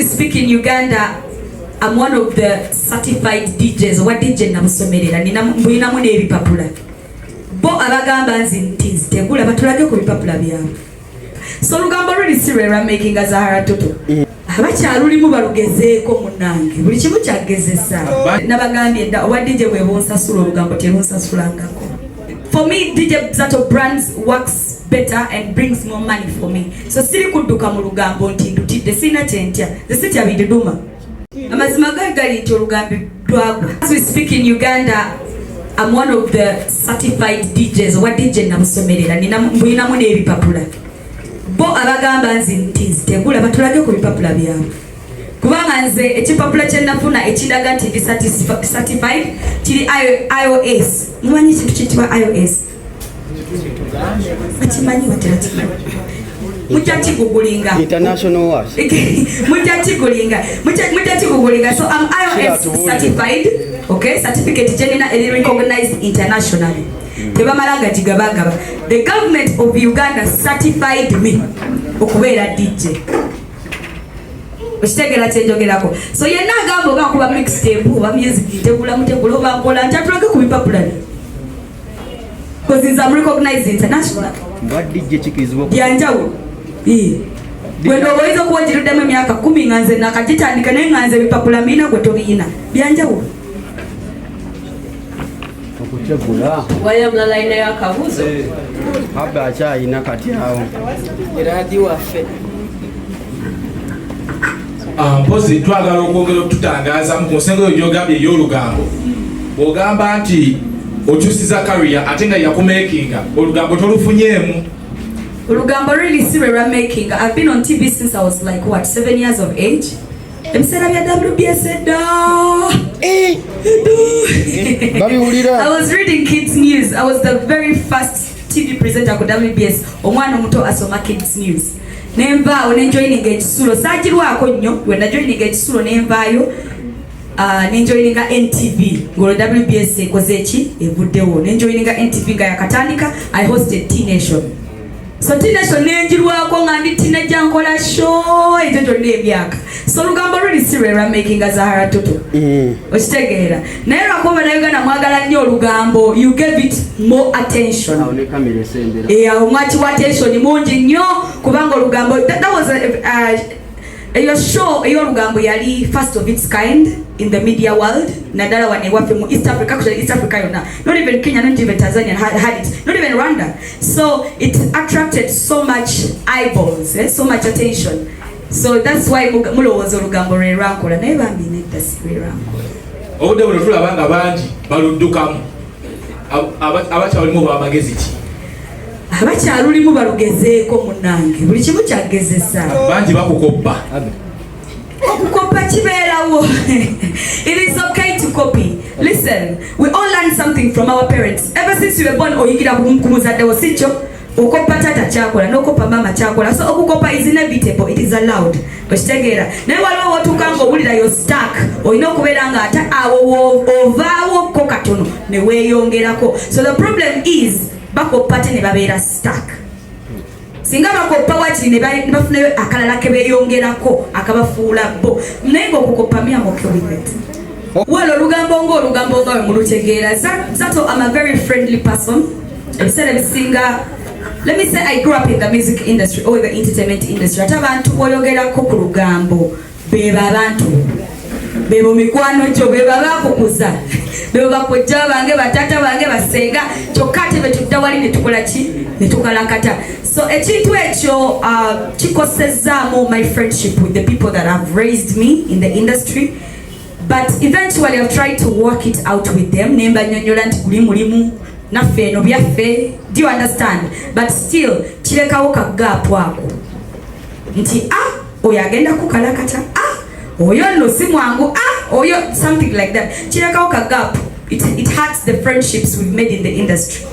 speak in Uganda, I'm one of the certified DJs. What DJ namusomerera nina mune ebipapula. Bo abagamba nti tegula batulage ku bipapula byabwe. So Olugamba really serious making a Zahara Toto. Abakyalulimu balugezeeko munnange. Buli kimu kyagezesa. Nabagambye dda owa DJ bwe bonsasula Olugambo terunsasulangako. For me, DJ Zato brands works better and brings more money for me. So siri kudduka mu Lugambo nti ndutidde sina kyentya. The city of Iduduma. Amazima gali nti Olugambo lwagwa. As we speak in Uganda, I'm one of the certified DJs. Owa DJ namusomerera ninamu n'ebipapula. Bo abagamba nti tegula batulage ku bipapula byabwe. Kubanga nze ekipapula kye nafuna ekindaga nti certified kiri iOS. Mumanyi ekintu kiyitibwa iOS? Akimanyi watera mujja kigugulinga international what? Mujja kigugulinga. So I'm iOS certified, okay? Certificate jenina recognized internationally. Tebamalanga gigabagaba. The government of Uganda certified me okubeera DJ. Oshitegera kyenjogerako. So yenna agamba oba kuba mixtape oba music tegula mutegula oba nkola ntatulage ku bipapula. Because I'm recognized international. What DJ chikizwa? Byanjawo. Gwendo owoyiza okuwongereddemu emyaka 10 nga nze nakagitandika naye nga nze bipapula mina gwe tobiyina. Byanjawo. Waya mlala ina ya kabuzo haba acha ina kati yao iradi wafe mpozi twagala okwongera okututangaza mu nsengo y'ogambye y'Olugambo bw'ogamba nti okyusiza career ate nga yakumakinga Olugambo tolufunyemu. Olugambo really serious making. I've been on TV since I was like 7 years of age. I was reading kids news. I was the very first TV presenter ku WBS. Omwana omuto asoma kids news. Nemba onenjoyininga ekisulo sajirwako nnyo wenda joyininga ekisulo nembayo nenjoyininga NTV ngolo WBS ekoze eki evuddewo nenjoyininga NTV nga yakatandika. I hosted T-Nation. So T-Nation nenjirwako nga ndi teenager nkola show ejo n'ebyaka. So Olugamba really serious making a Zahara Toto. Okitegeera. Naye lwakuba Uganda mwagala nnyo Olugambo, you gave it more attention. Much attention mungi nnyo kubanga Olugambo that was a show Olugambo yali first of its kind in the media world. Nadala wane wafe mu East Africa, actually East Africa yona. Not even Kenya, not even Tanzania had it. Not even Rwanda. So it attracted so much eyeballs, so much attention. So that's why mulowooza Olugambo lwe lwankola naye bambi nedda si lwe lwankola. Obudde buno tulabanga bangi baluddukamu. Abakyalimu bamagezi ki? Abakyalulimu balugezeeko munnange. Buli kimu kyagezesa. Bangi bakukoppa. Okukopa kibeerawo. It is okay to copy. Listen, we all learn something from our parents. Ever since you were born oyigira ku muzaddewo si kyo. Okopa tata kyakola n'okopa mama kyakola. So okukopa is inevitable, it is allowed. Okitegeera. Naye waliwo watuuka ng'owulira yo stuck. Olina okubeera nga ate awo ovaawo ko katono ne weeyongerako. So the problem is bakopa te ne babeera stuck. Singa bakopa wakiri ne bafunayo akalala ke beeyongerako akabafuula bo. Naye ng'okukopa me am okay with it. Well, Olugambo nga we mulutegeera. Zato I'm a very friendly person. Ebiseera ebisinga, let me say I grew up in the music industry or the entertainment industry. Ate abantu boyogerako ku Lugambo beba abantu bebo mikwano kyo beba bakukuza bebo bakojja bange batata bange basenga kyokka ate betudda wali ne tukola ki ne tukalakata. So ekintu ekyo kikosezaamu my friendship with the people that have raised me in the industry. But eventually I've tried to work it out with them. Nemba nyonyola nti guli mulimu naffe no byaffe. Do you understand? But still kirekawo ka gap ako nti oyo agenda kukalakata oyo no si mwangu oyo something like that. Kirekawo ka gap. It hurts the friendships we've made in the industry.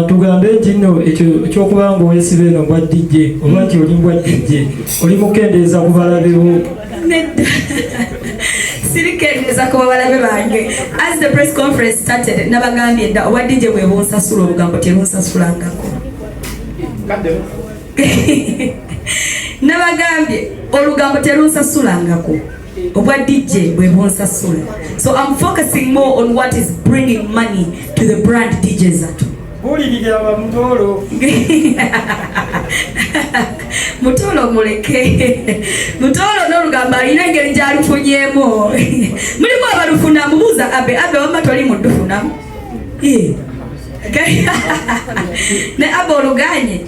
Tugambe nti nno ekyokuba nga owesibe eno bwa DJ oba nti oli bwa DJ oli mukendeeza ku balabewo. Sirikendeza ku balabe bange. As the press conference started nabagambye dda owa DJ bwe bonsasula Olugambo terunsasulangako. Nabagambye olugambo terunsasulangako obwa DJ bwe bunsasula. So I'm focusing more on what is bringing money to the brand DJ Zato. Mutolo muleke mutolo n'olugambo alina engeri gy'alufunyemu. Mulimu abalufuna mubuuza abe wamma toli muddufunamu ne abe oluganye.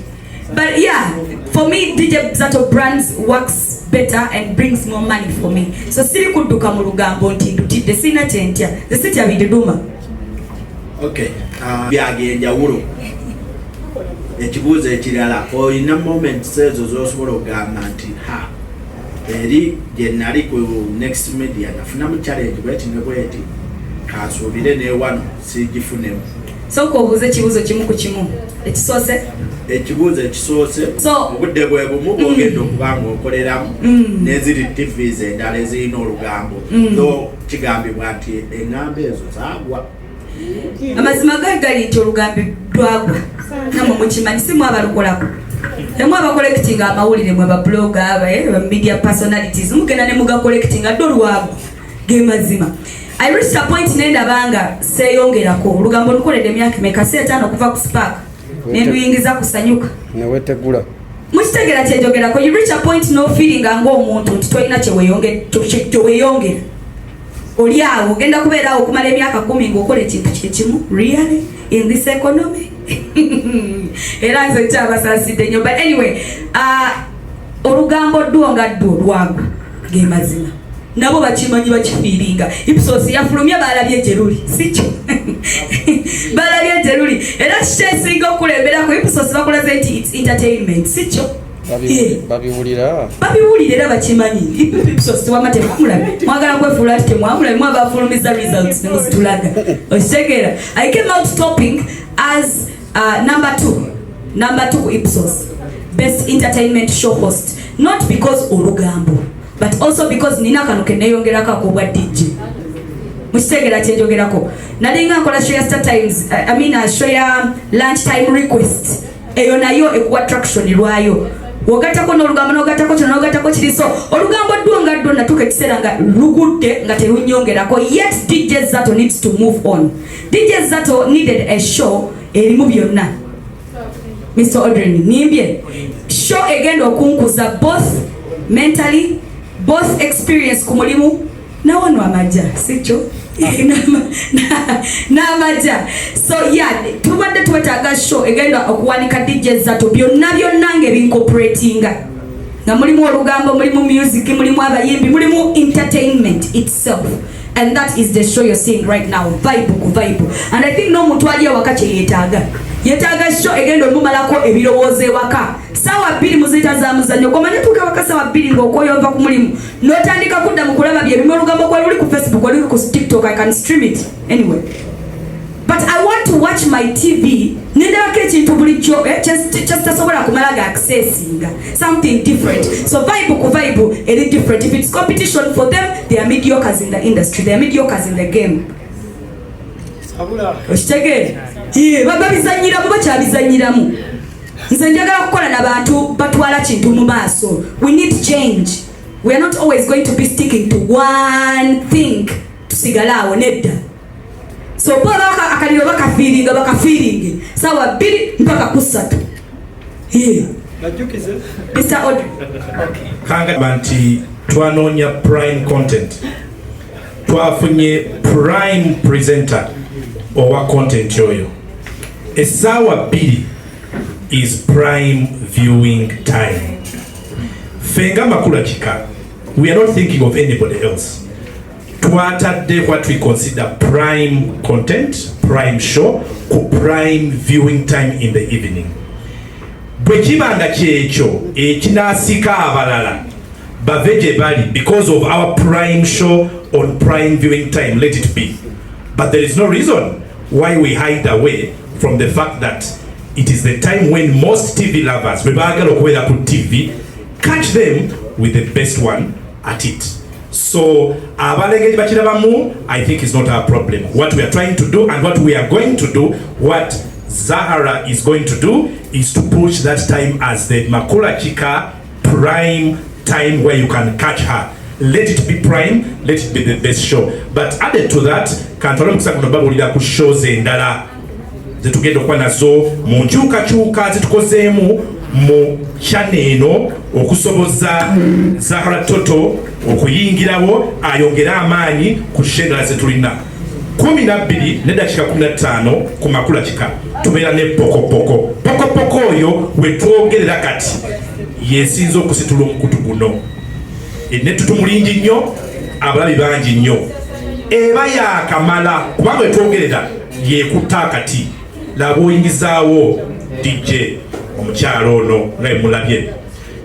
But yeah, for me DJ Zato brands works better and brings more money for me. So siri kudduka mu lugambo nti ndutidde sina kyentya the city of Iduma. Okay, byagenja wulo ekibuuzo ekirala olina moments ezo z'osobola okugamba nti eri gye nali ku next media nafunamu challenge bweti ne bweti kasuubire n'ewano sigifunemu. So obuuze ekibuuzo kimu ku kimu ekisoose ekibuuzo ekisoose obudde bwe bumu bwogedde okubanga okoleramu n'eziri TVs endala ezirina olugambo tho kigambibwa nti eŋŋambo ezo zaagwa. Amazima gali nti olugambo lwagwa namwe mukimanyi simu abalukolako emu abakollectinga amawulire mwe babloga aba media personalities mugenda ne mugakollectinga ddo lwagwa ge mazima. I reached a point nendabanga seeyongerako olugambo lukoledde emyaka emeka 5 okuva ku Spark nenduyingiza kusanyuka newetegula mukitegera kyejogerako. You reach a point no feeling ng'omuntu nti tolina kyeweyongera oli awo ogenda kubeerawo okumala emyaka 10 ng'okola ekintu kyekimu really in this economy. Era nze kyabasaasidde nnyo but anyway olugambo ddwo nga ddwo lwagwa ge mazima nabo bakimanyi bakifiiringa. Ipsos yafulumya balabye gye luli sikyo balabye gye luli era kyesinga okulemberako Ipsos bakulaze nti it's entertainment sikyo babiwulira era bakimanyi. Ipsos wamate mwamulabe mwagala kwefuula ati temwamulabe mwabafulumiza results nemuzitulaga okitegeera. I came out topping as number 2 ku Ipsos best entertainment show host, not because olugambo but also because nina kano keneyongerako akobwa DJ mukitegera kyejogerako. Nalinga nkola show ya Star Times show ya lunch time request eyo nayo ekuwa attraction lwayo wogatako n'olugambo n'ogatako kino n'ogatako kiri. So olugambo ddwo nga ddwo natuka ekiseera nga lugudde nga terunyongerako. Yet DJ Zato needs to move on. DJ Zato needed a show erimu byonna. Mr. Audrey nimbye show egenda okunkuza both mentally both experience ku mulimu nawano amaja sikyo n'amaja. So yeah, tubadde twetaaga show egenda okuwanika DJ Zato byonna ng'ebincorporatinga nga mulimu olugambo mulimu music mulimu abayimbi mulimu entertainment itself. And that is the show you're seeing right now, vibe ku vibe. And I think no muntu ali awaka kye yetaaga show egenda omumalako ebirowoozo ewaka sawa 2 muzita za muzannyo gomanye tuka waka sawa 2 ng'okoyova ku mulimu n'otandika kudda mu kulaba bye bimu olugambo kwa luli ku Facebook luli ku TikTok. I can stream it anyway, but I want to watch my TV nendabako ekintu bulijjo kyesitasobola kumalaga accessinga something different. So vibe ku vibe eri different. If it's competition for them, they are mediocres in the industry, they are mediocres in the game. Okitegere babizanyiramu bakyabizanyiramu. Nze njagala kukola n'abantu batwala kintu mu maaso. We need change. We are not always going to be sticking to one thing tusigalawo nedda. So baba akaliro bakafiringa sawa 2 mpaka ku 3 najukize Mr. Audrey kanga banti twanoonya prime content twafunye prime presenter owa content oyo. Essaawa 2 is prime viewing time. Fenga Makula Kika, we are not thinking of anybody else. Twatadde what we consider prime content, prime show, prime viewing time in the evening. Bwe kibanga kyekyo ekinaasika abalala bave bali because of our prime show on prime viewing time, let it be. But there is no reason why we hide away from the fact that it is the time when most TV lovers, bebagala okubeera ku TV, catch them with the best one at it. So abalengeri bakirabamu, I think is not our problem. What we are trying to do and what we are going to do, what Zahara is going to do, is to push that time as the Makula Kika prime time where you can catch her. Let it be prime, let it be the best show. But added to that, kantwala mukisa kuno babulira ku shows endala zetugenda okuba nazo mu nkyukakyuka zitukozeemu mu channel eno okusoboza Zahara Toto okuyingirawo ayongere amaanyi ku shedala zetulina 12 ne dakika 15 ku makula kika tubeera ne pokopoko oyo wetwogerera kati yesinza okusitula omukutu guno ennetutu mulungi nnyo abalabi bangi nnyo eba yakamala kubanga wetwogerera yekutta akati laba oyingizaawo DJ omukyalo ono nga mulabye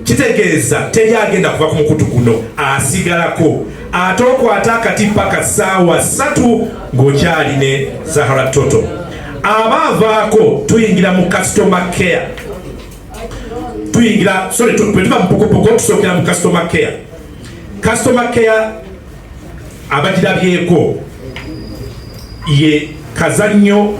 kitegeeza teri agenda kuva ku mukutu guno asigalako ate okwata akati paka ssaawa 3 ng'okyali ne Zahara Toto abaavaako tuyingira mu customer care tuva mu pokopoko tusookera mu customer care abagirabyeko ye kazannyo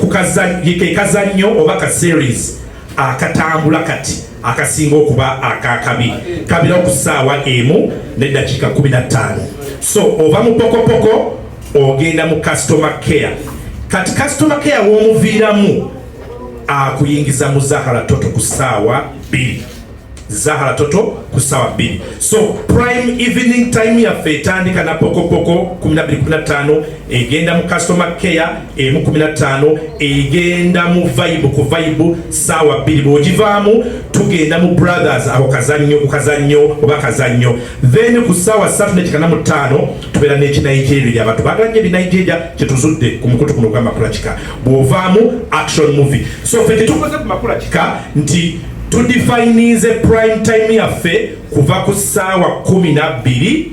oba ka series akatambula kati akasinga okuba akakabi kabira ku ssaawa 1 ne dakiika 15 so ova mu pokopoko ogenda mu customer care kati customer care w'omuviiramu akuyingiza mu Zahara Toto ku ssaawa 2 Zahara Toto ku ssaawa 2 so prime evening time yaffe etandika na pokopoko 12:15 egenda mu customer care 15 egenda mu vibe ku vibe ssaawa 2 bw'ogivaamu tugenda mu brothers ako kazannyo oba kazannyo then ku ssaawa 3:45 tubeera n'ekinigeria abantu baagala nnyo ebinigeria kyetuzudde ku mukutu kuno gwa makula kika bw'ovaamu action movie so ffe tetukoze ku makula kika nti tudefinize prime time yaffe kuva ku ssaawa 12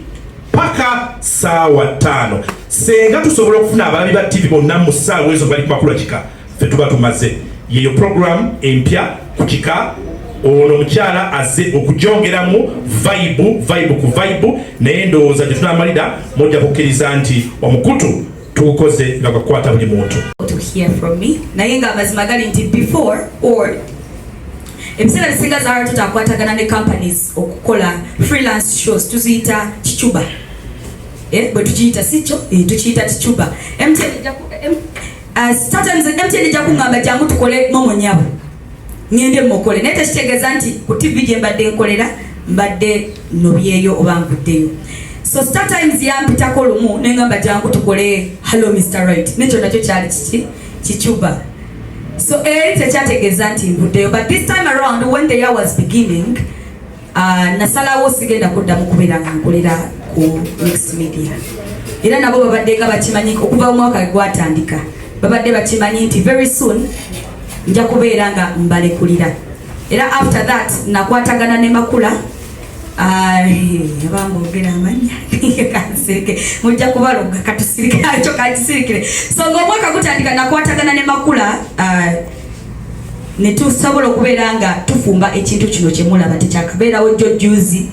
paka ssaawa 5 senga tusobola okufuna abalabi ba TV bonna mu ssaawa ezo bali ku makula kika ffe tuba tumaze yeyo program empya ku kika ono mukyala azze okujongeramu vibe ku vibe naye ndowooza gye tunamalira mujja kukkiriza nti omukutu tugukoze nga gwakwata buli muntu to hear from me naye nga amazima gali nti before or ebiseera bisinga Zahara Toto akwatagana ne companies okukola freelance shows tuziyita kicuba bwe tukiyita sikyo tukiyita kicuba sometimes MTN ejja kuŋŋamba jangu tukole momonyabo ngende mukole naye tekitegeeza nti ku TV gye mbadde nkolera mbadde nobyeyo oba nkuddeyo so sometimes yampitako lumu neŋŋamba jangu tukole hello Mr. Right nekyo nakyo kyali kicuba so tekyategeeza nti nvuddeyo but this time around when the year was beginning nasalawo sigenda kuddamu kubeera nga nkolera ku mixed media era nabo babadde nga bakimanyi okuva omwaka gwatandika babadde bakimanyi nti very soon nja kubeera nga mbalekulira era after that nakwatagana ne MAKULA abambogera amanya kansirike mujja kubaloga katusirike acho katusirikire so ng'omwaka gutandika nakwatagana ne MAKULA ne tusobola okubeera nga tufumba ekintu kino kye mulaba tekyakabeerawo jjo juzi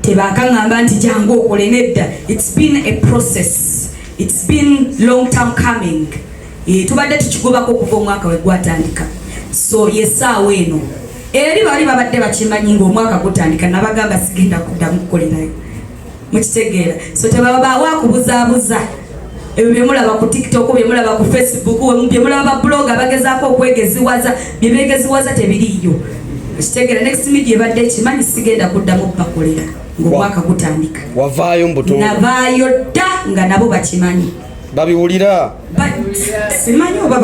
tebakaŋŋamba nti jangu okole nedda it's been a process it's been long term coming tubadde tukigobako okuva omwaka we gwatandika so yesaawa eno eri bali babadde bakimanyi ng'omwaka gutandika nabagamba sigenda kuddamu kukolerayo mukitegeera so tebabaawo akubuzaabuza ebyo byemulaba ku TikTok byemulaba ku Facebook byemulaba ba blog abagezaako okwegeziwaza byebegeziwaza tebiriiyo mukitegeera next media ebadde ekimanyi sigenda kuddamu bakolera ng'omwaka gutandika wavaayo mbuto navaayo dda nga nabo bakimanyi babiwulira simanyi oba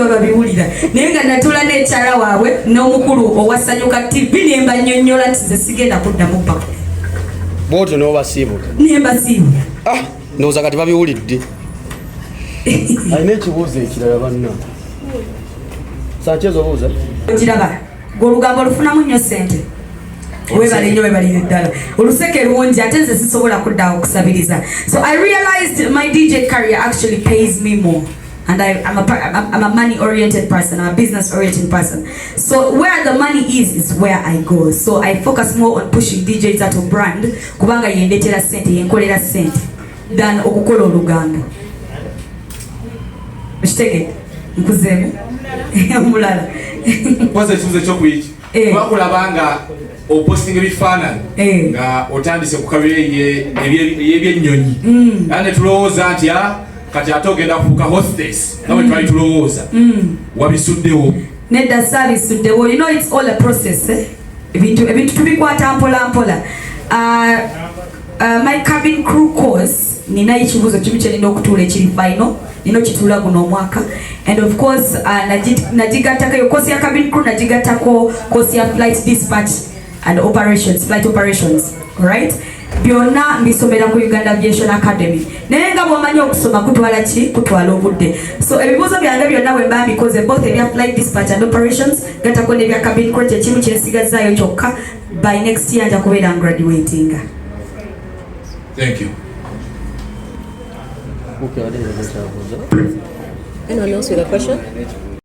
babiwulira naye nga natula n'ekyala waabwe n'omukulu owasanyuka TV nemba nnyonnyola nti ze sigenda kuddamu bakolera bwotyo n'obasiibuka nembasiibuka ndowooza kati babiwulidde alina ekibuuzo ekirala banna sanchezo buuza ogiraba ng'olugambo olufunamu nnyo ssente webale nnyo webalire ddala oluseke lungi ate nze sisobola kuddawo okusabiriza so I realized my DJ career actually pays me more and I'm a money oriented person, I'm a business oriented person, so where the money is where I go, so I focus more on pushing DJs out of brand kubanga yendetera sente yenkolera sente than okukola olugambo mkitegedde nkuzeemu mulala kwanza ekibuzo ekyokuyiki twakulabanga oposting ebifaananyi nga otandise ku kabeeye ebyennyonyi era ne tulowooza nti kati ate ogenda kufuuka hostess nawe twali tulowooza wabisuddewo nedda saabisuddewo. You know it's all a process. Ebintu tubikwata mpola mpola. My cabin crew course nina ekibuuzo kimu kye nina okutuula ekiri final nina okituula guno omwaka, and of course nagigattako eyo course ya cabin crew, nagigattako course ya flight dispatch and operations, flight operations. Alright, byonna mbisomera ku Uganda Aviation Academy. Naye nga bw'omanyi okusoma kutwala ki? Kutwala obudde. So ebibuuzo byange byonna bwe mba mbikoze both ebya flight dispatch and operations gattako n'ebya cabin crew, kyekimu kyensigazaayo kyokka. By next year nja kubeera graduating. Thank you. Anyone else with a question?